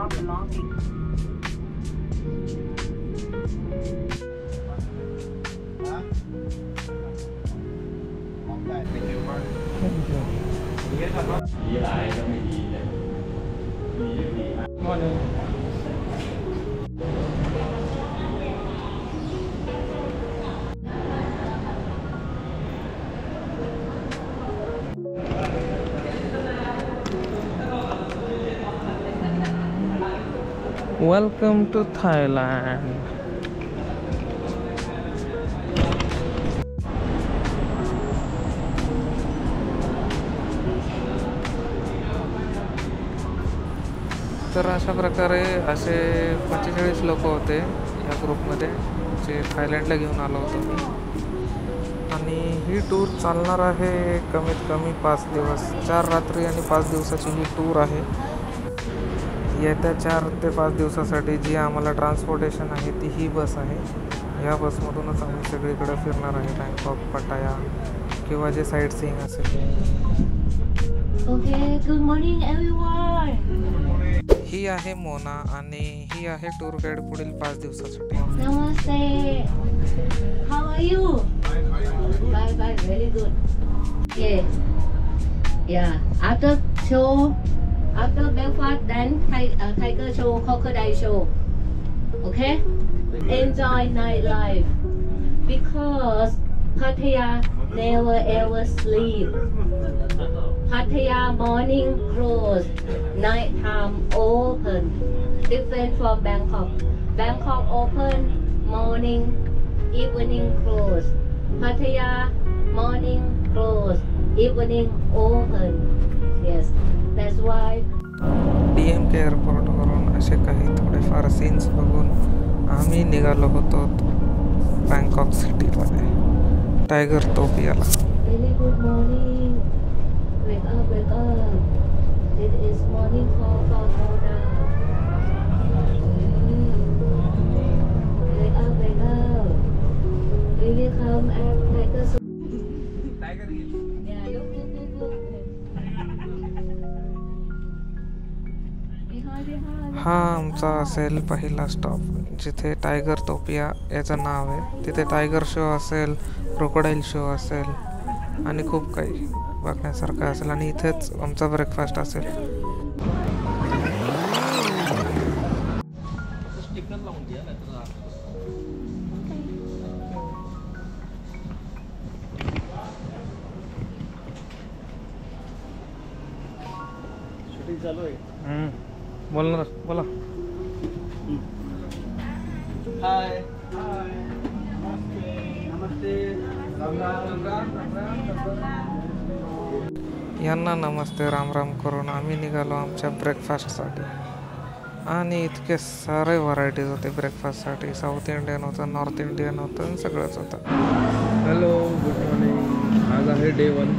not belonging. Welcome to Thailand. तर अशा प्रकारे असे 45 लोक होते या ग्रुपमध्ये जे थायलंडला घेऊन आलो होतो मी. आणि ही टूर चालणार आहे कमीत कमी 5 दिवस. 4 रात्री आणि 5 दिवसाची ही टूर आहे. येत्या 4 ते 5 दिवसासाठी जी आम्हाला ट्रान्सपोर्टेशन आहे ती ही बस आहे. या बसमधूनच आम्ही सगळीकडे फिरणार आहे. बँकॉक, पटाया किंवा जे साईट सीइंग असेल. Okay, good morning everyone. ही आहे मोना आणि ही आहे टूर गाईड पुढील 5 दिवसासाठी. नमस्ते. How are you? Bye bye, very good. या after show, after breakfast, then tiger show, crocodile show. Okay? Enjoy nightlife because Pattaya never ever sleep. Pattaya morning close, night time open. Different from Bangkok. Bangkok open, morning, evening close. Pattaya morning close, evening open. Yes. That's why DMK एअरपोर्टवरून असे काही थोडेफार scenes बघून आम्ही निघालो होतो Bangkok सिटीमध्ये tiger तोपियाला. very good morning. Wake up, wake up. It is morning call for Mona. Wake up, wake up. We will come and take a tiger. Yeah, look. हा आमचा असेल पहिला स्टॉप, जिथे टायगर तोपिया याचं नाव आहे. तिथे टायगर शो असेल, crocodile show असेल आणि खूप काही बघण्यासारखं असेल. आणि इथेच आमचा ब्रेकफास्ट असेल. बोलणार बोला. हाय नमस्ते. यांना नमस्ते राम राम करून आम्ही निघालो आमच्या ब्रेकफास्टसाठी. आणि इतके सारे व्हरायटीज होते ब्रेकफास्टसाठी. साऊथ इंडियन होतं, नॉर्थ इंडियन होतं, सगळंच होतं. Hello, good morning. आज आहे डे 1.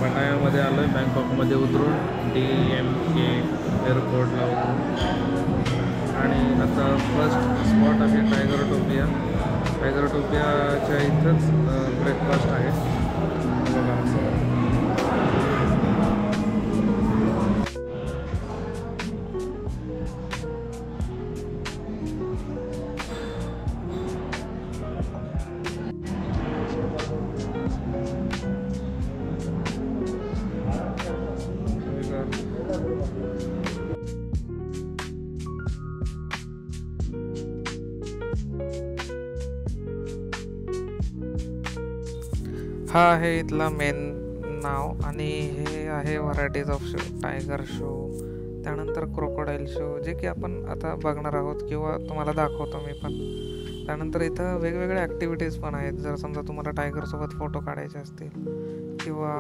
पटायामध्ये आलो आहे. बँकॉकमध्ये उतरून DMK एअरपोर्टला उतरून. आणि आता फर्स्ट स्पॉट आहे टायगर टोपिया. टायगर टोपियाच्या इथंच ब्रेकफास्ट आहे. बघा हा आहे इथला मेन नाव. आणि हे आहे varieties of show. Tiger show, त्यानंतर क्रोकोडाईल शो, जे की आपण आता बघणार आहोत किंवा तुम्हाला दाखवतो मी पण. त्यानंतर इथं वेगवेगळ्या ॲक्टिव्हिटीज पण आहेत. जर समजा तुम्हाला टायगरसोबत फोटो काढायचे असतील किंवा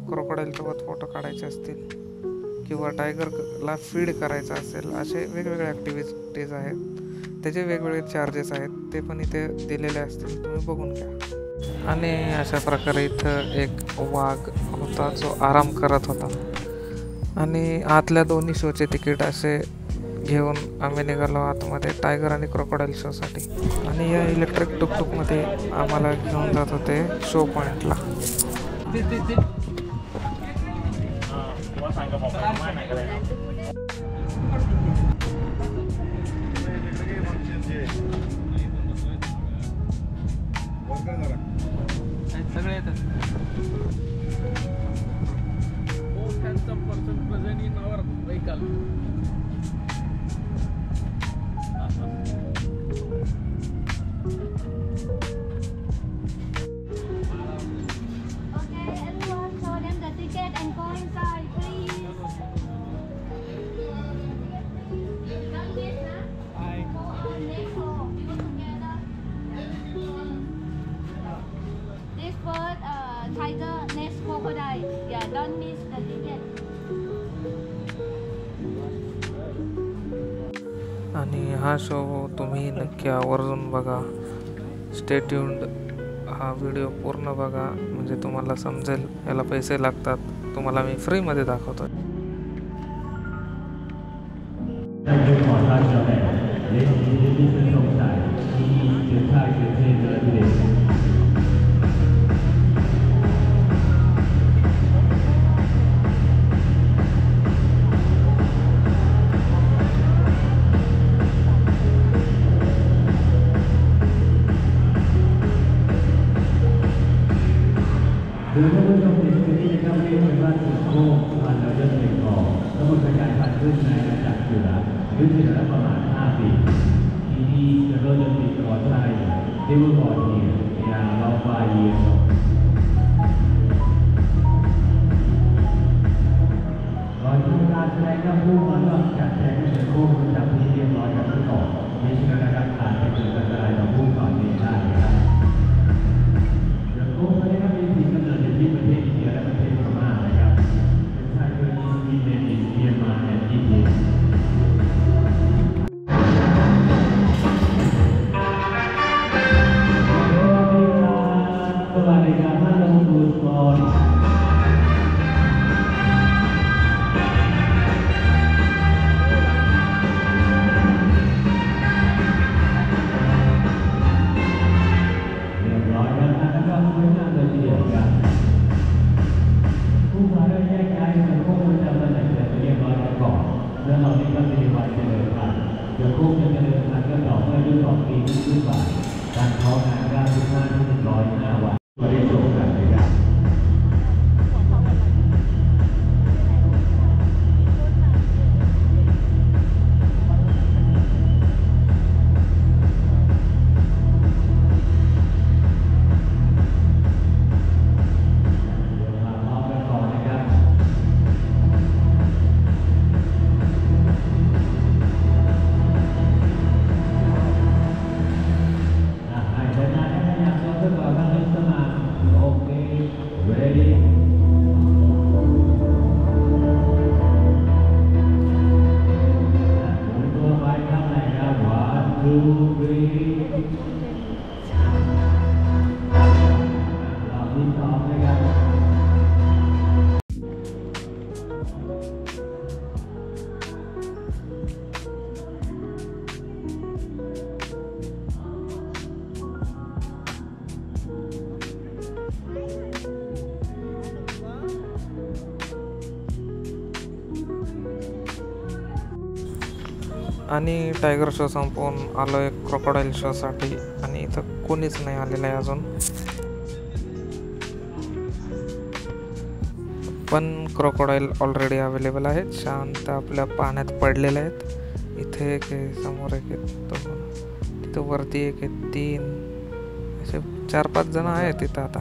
क्रोकोडाईलसोबत फोटो काढायचे असतील किंवा टायगरला फीड करायचं असेल, असे वेगवेगळे ॲक्टिव्हिटीज आहेत. त्याचे वेगवेगळे चार्जेस आहेत, ते पण इथे दिलेले असतील, तुम्ही बघून घ्या. आणि अशा प्रकारे इथं एक वाघ होता जो आराम करत होता. आणि आतल्या दोन्ही शोचे तिकीट असे घेऊन आम्ही निघालो आतमध्ये टायगर आणि क्रोकोडाईल शोसाठी. आणि या इलेक्ट्रिक टुकटुकमध्ये आम्हाला घेऊन जात होते शो पॉईंटला. आणि हा शो तुम्ही नक्की आवर्जून बघा. Stay tuned. हा व्हिडिओ पूर्ण बघा म्हणजे तुम्हाला समजेल याला पैसे लागतात. तुम्हाला मी फ्रीमध्ये दाखवतो. 在中华大小美，连续一分钟赛，第一决赛决赛的一点。คือท่านผู้ชมเห็นที่นี่นะครับเรียกว่าจุดโค้งพันเราจะเห็นก่อนทั้งหมดเป็นการพันขึ้นในอาณาจักรเสือยุทธศาสตร์ประมาณ5 ปีที่นี่จะเริ่มจะติดต่อไทยที่ว่าก่อนเนี่ยอย่างเราไปเยี่ยมก่อนที่การแสดงก็พูดมาว่าจัดแสดงเป็นโค้งจากที่เรียบร้อยกันทั้งก่อนมีชื่อการผ่านไปถึงกระจายต่อผู้ก่อนนี้ได้ครับโค้งนี้ก็มีที่กำเนิดที่ประเทศอินเดียและประเทศพม่านะครับเป็นชายคนที่มีเมียนมาและอินเดียสวัสดีครับท่านผู้ชมแล้วเราได้ก็มีวันเจริญพันธุ์เดี๋ยวคู่จะเจริญพันธุ์ก็ต่อเมื่ออายุ2 ปีขึ้นไปการท้องงาน95 ถึง 105 วันก็ได้จบกันนะครับआणि टायगर शो संपवून आलो आहे क्रोकोडाईल शोसाठी. आणि इथं कोणीच नाही आलेलं आहे अजून, पण क्रोकोडाईल ऑलरेडी अवेलेबल आहेत. शांत आपल्या पाण्यात पडलेले आहेत. इथे एक आहे, समोर एक आहे, तिथं वरती एक आहे, 3 असे 4-5 जण आहेत तिथं आता.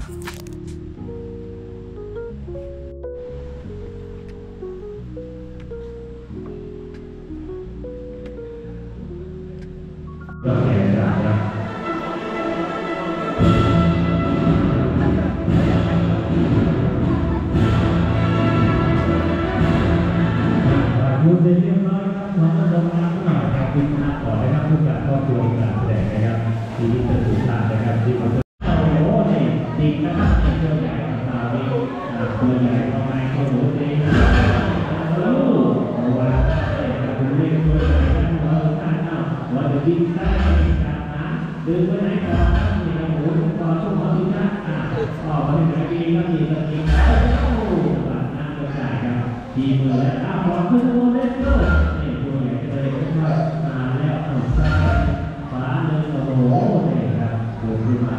Terima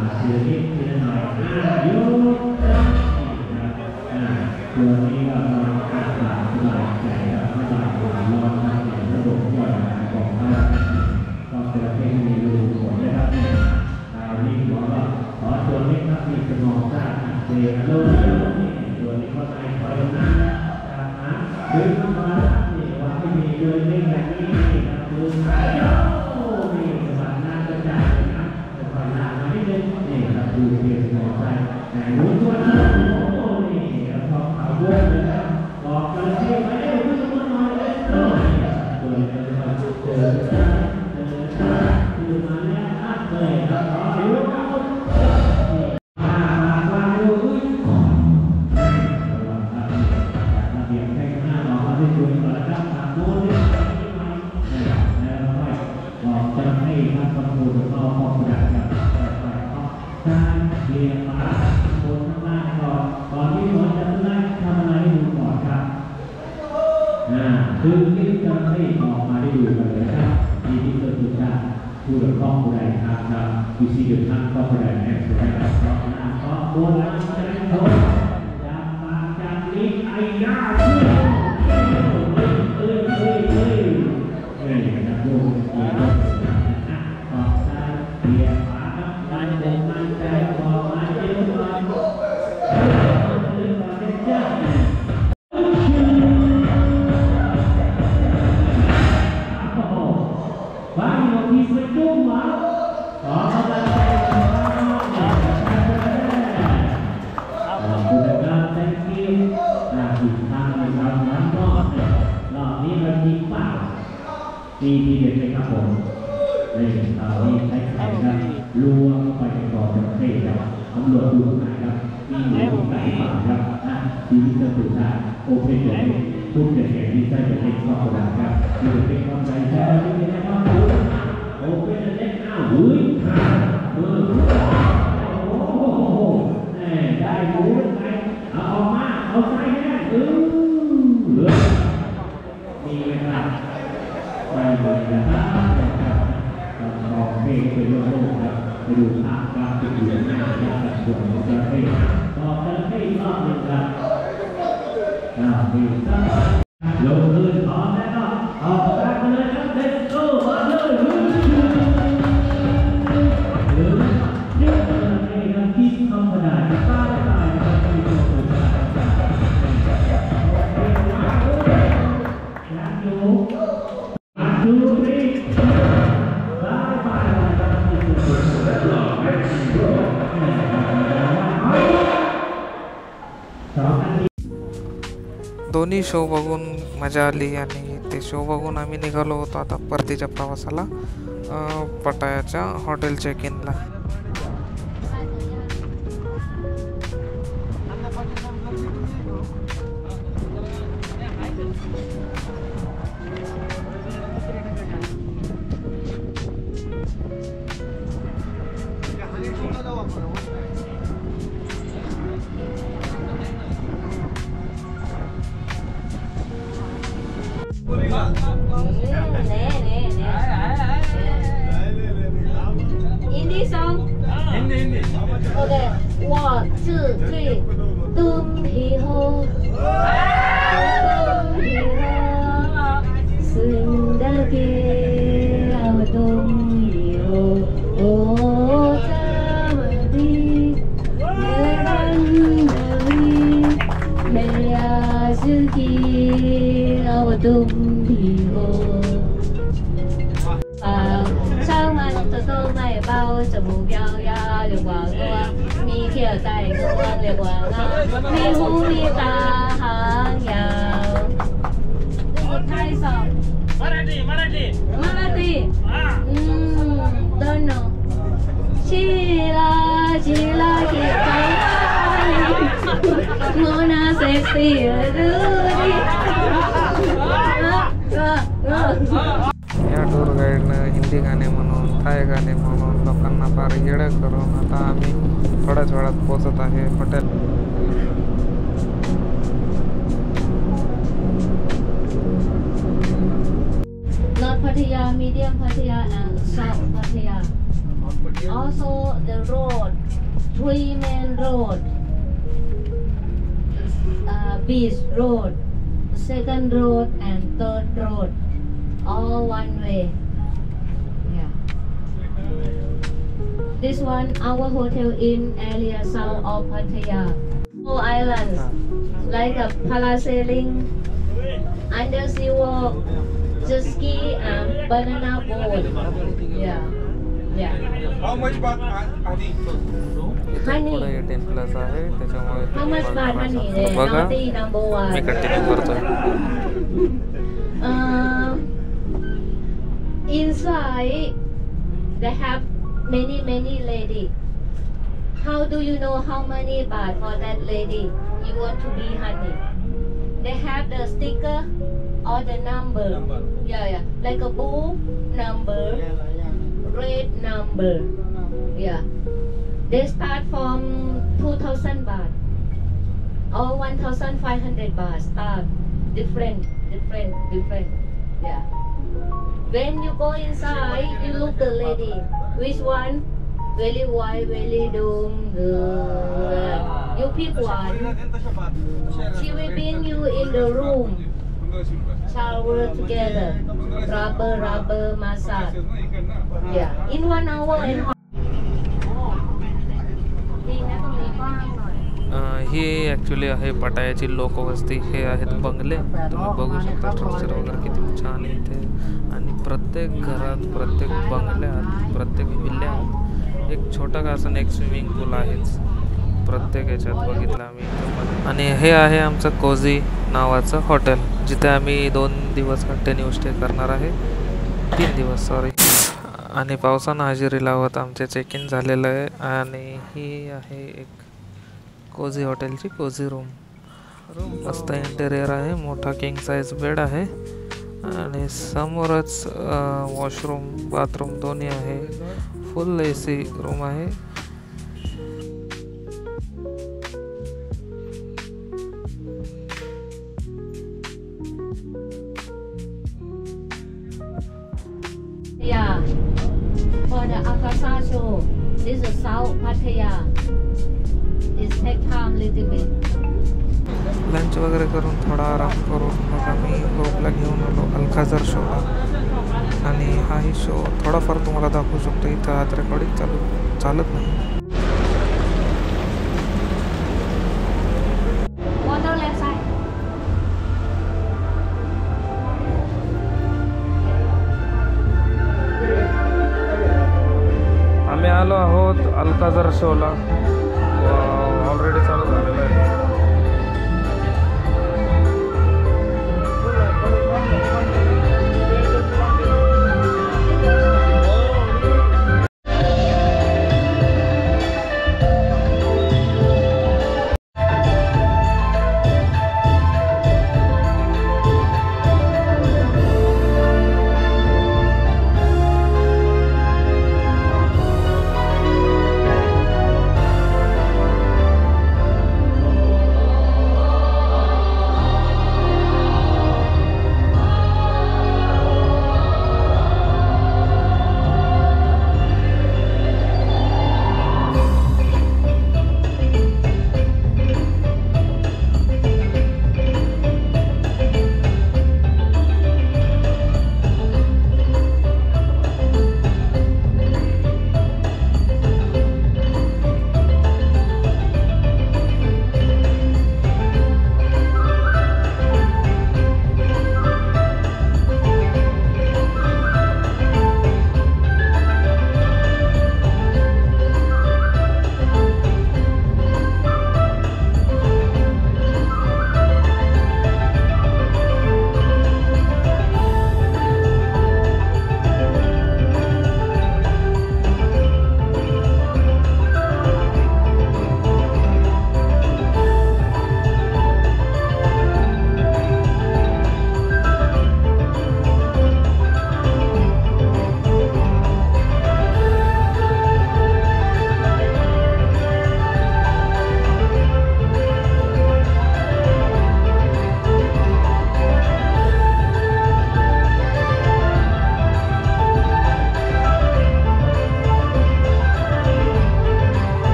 kasih. ก็พูดก็พอผู้ใหญ่ครับการเรียนมาบนข้างล่างก่อนที่เราจะไล่ทำอะไรให้ดูก่อนครับคือที่จะให้ออกมาได้ดูกันเลยครับที่ที่เกิดขึ้นจากผู้เดือดร้อนผู้ใดครับวิธีเดือดร้อนก็ผู้ใดแน่สุดแล้วก็บนแล้วใจโตจะมาจากนี้ไอ้ยาเฮ้ยนะโยมขอบใจเบียร์มาครับมันเด็กมันใจบอกมาเยอะมากVai, eu quis muito mal. Olha lá, thank you. Thì tham gia vào ngắn đó, là đi là đi bảo, đi để cái các bộ, đây là đi thấy cái ra, lùa phải có được cái đó, ông lùa lùa này đó, đi lùa cái bảo đó, đi đi tự ra, ok đểพูดเก่งๆดีใจกับเด็กก็ได้ครับอยู่เป็นความใจแท้ที่ไม่ได้ว่าโอ้เป็นเด็กอ้าวหุ้ยโอ้โหได้รู้ไงเอาออกมาเอาใส่แน่เหลือมีไหมครับไปเลยนะครับบอกเพลงเป็นโลกครับไปดูภาพการติดอยู่ในหน้าจากส่วนของประเทศต่อประเทศรอบหนึ่งครับลงมือพร้อมแล้วก็ออกแรงเลยครับเด็กโตมาเลยหรือเยอะเลยครับที่ธรรมดาที่ป้ายตายนะครับที่ตัวผู้ชายอยากดูรีบายบายนะครับที่ตัวผู้ชายदोन्ही show बघून मजा आली आणि ते show बघून आम्ही निघालो होतो आता परतीच्या प्रवासाला पटायाच्या हॉटेल चेक इनला. Indie song. Hindi. Okay. 1, 2, 3. Tum hi ho. Tum hi ho. Sundagi ao tum hi ho. Oh chamadi. Melandali. Meyasuki ao tum hi ho. Sao mà tôi mày bao giờ mù giao ya liều quả ngô mi kia tay ngô liều quả ngô mi hú mi ta hàng yào this is Thai song Marathi don't know Chila kita Mona sexy या tour गाईडनं Hindi गाणे म्हणून थाय गाणे म्हणून लोकांना फार येडं करून आता आम्ही थोड्याच वेळात पोहोचत आहे hotel. North Pattaya, Medium Pattaya and South Pattaya. Also the road, 3 main road, beach road, second road and third road. All one way. Yeah. This one, our hotel in area south of Pattaya. All islands, like a parasailing, undersea walk, jet ski, and banana boat. Yeah. Yeah. How much baht Adi? Honey. पुढे 18+ आहे त्याच्यामुळे How much baht honey? बघा Naughty number one. मी continue करतोय. Inside, they have many lady. How do you know how many baht for that lady you want to be honey? They have the sticker or the number. Yeah, like a book number, great number. Yeah. They start from 2,000 baht or 1,500 baht. Start different. Yeah. When you go inside, you look the lady. Which one? Very white, very dumb. You pick one. She will bring you in the room. Shower together. Rubber massage. Yeah. In 1 hour and he actually आहे पटायाची लोकवस्ती. हे आहेत बंगले. तुम्ही बघू शकता structure वगैरे किती छान आहे इथे. आणि प्रत्येक घरात, प्रत्येक बंगल्यात, प्रत्येक विल्ल्यात एक छोटा का असं एक स्विमिंग पूल आहेच प्रत्येक याच्यात बघितलं आम्ही. आणि हे आहे आमचं कोझी नावाचं हॉटेल, जिथे आम्ही 2 दिवस कंटिन्यू स्टे करणार आहे. 3 दिवस सॉरी. आणि पावसानं हजेरी लावत आमचे चेक इन झालेलं आहे. आणि ही आहे एक कोझी हॉटेलची कोझी रूम. मस्त इंटेरियर आहे. मोठा किंग साईज बेड आहे. आणि समोरच वॉशरूम बाथरूम दोन्ही आहे. फुल AC रूम आहे. Yeah. For the Akasa show, this is South Pattaya. It take time little bit. Lunch वगैरे करून थोडा आराम करून मग आम्ही ग्रुपला घेऊन आलो अल्काझर शोला. आणि हाही शो थोडाफार तुम्हाला दाखवू शकतो. इथं आत रेकॉर्डिंग चालत नाही. Water left side. आम्ही आलो आहोत अल्काझर शोला. ऑलरेडी चालू झालेलं आहे.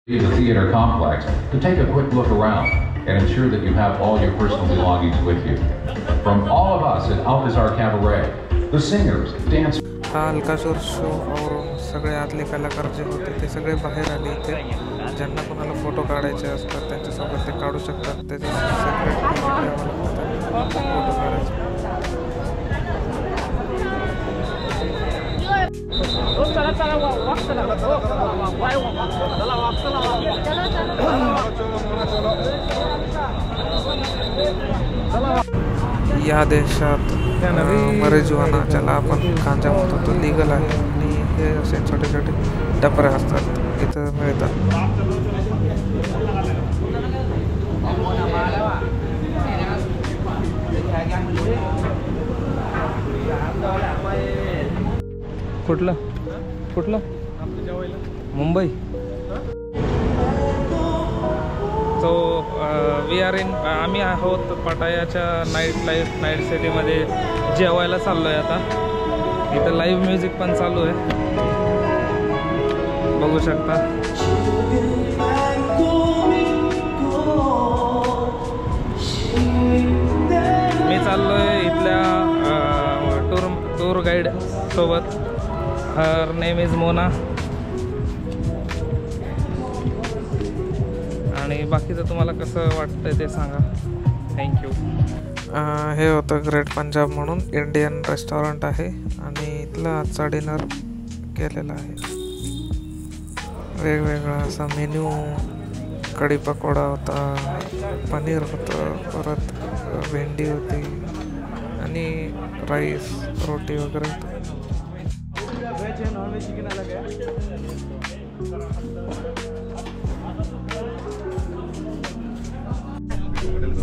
in the theater complex to take a quick look around and ensure that you have all your personal belongings with you. From all of us at Alcazar Cabaret, the singers, dancers. हा अल्काझर show आवरून सगळे आतले कलाकार जे होते ते सगळे बाहेर आले इथे. ज्यांना कोणाला फोटो काढायचे असतात त्यांच्यासोबत ते काढू शकतात. त्याचे सेपरेट फोटो काढायचे. या देशात marijuana ज्याला आपण गांजा म्हणतो तो लीगल आहे आणि हे असे छोटे छोटे टपरे असतात इथं मिळतात. कुठलं कुठलं Mumbai. So we are in आम्ही आहोत पटायाच्या नाईट सिटीमध्ये जेवायला चाललो आहे आता. इथं लाईव्ह म्युझिक पण चालू आहे बघू शकता. मी चाललो आहे इथल्या टूर गाईड सोबत. Her name is Mona. आणि बाकीचं तुम्हाला कसं वाटतंय ते सांगा. थँक्यू. हे होतं ग्रेट पंजाब म्हणून इंडियन रेस्टॉरंट आहे आणि इथला आजचा डिनर केलेला आहे. वेगवेगळा असा मेन्यू. कढी पकोडा होता, पनीर होतं, परत भेंडी होती आणि राईस रोटी वगैरे होतं.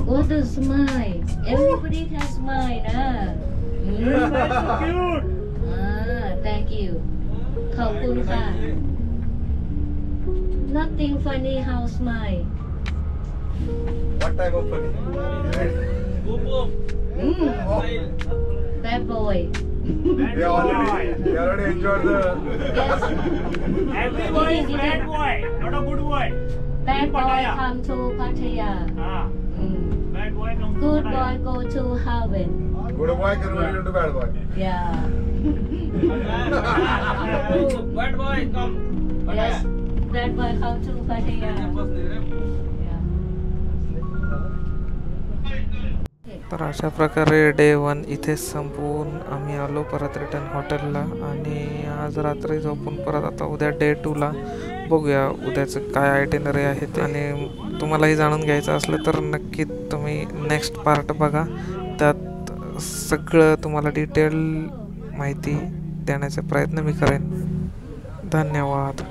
What a smile. Everybody can smile, huh? Thank you. ขอบคุณค่ะ Nothing funny how smile. What type of funny? Bad boy. They already enjoyed the. Yes. Everybody is bad boy, not a good boy. Bad boy come to Pattaya. Bad boy come to Good Pattaya. boy go to heaven. Good boy converted into bad boy. Yeah. Bad boy come. Yes. Bad boy come to Pattaya. Yeah. तर अशा प्रकारे day 1 इथेच संपवून आम्ही आलो परत return हॉटेलला. आणि आज रात्री झोपून परत आता उद्या डे 2ला बघूया उद्याचं काय आयटिनरी आहे ते. आणि तुम्हालाही जाणून घ्यायचं असलं तर नक्की तुम्ही नेक्स्ट पार्ट बघा. त्यात सगळं तुम्हाला डिटेल माहिती देण्याचा प्रयत्न मी करेन. धन्यवाद.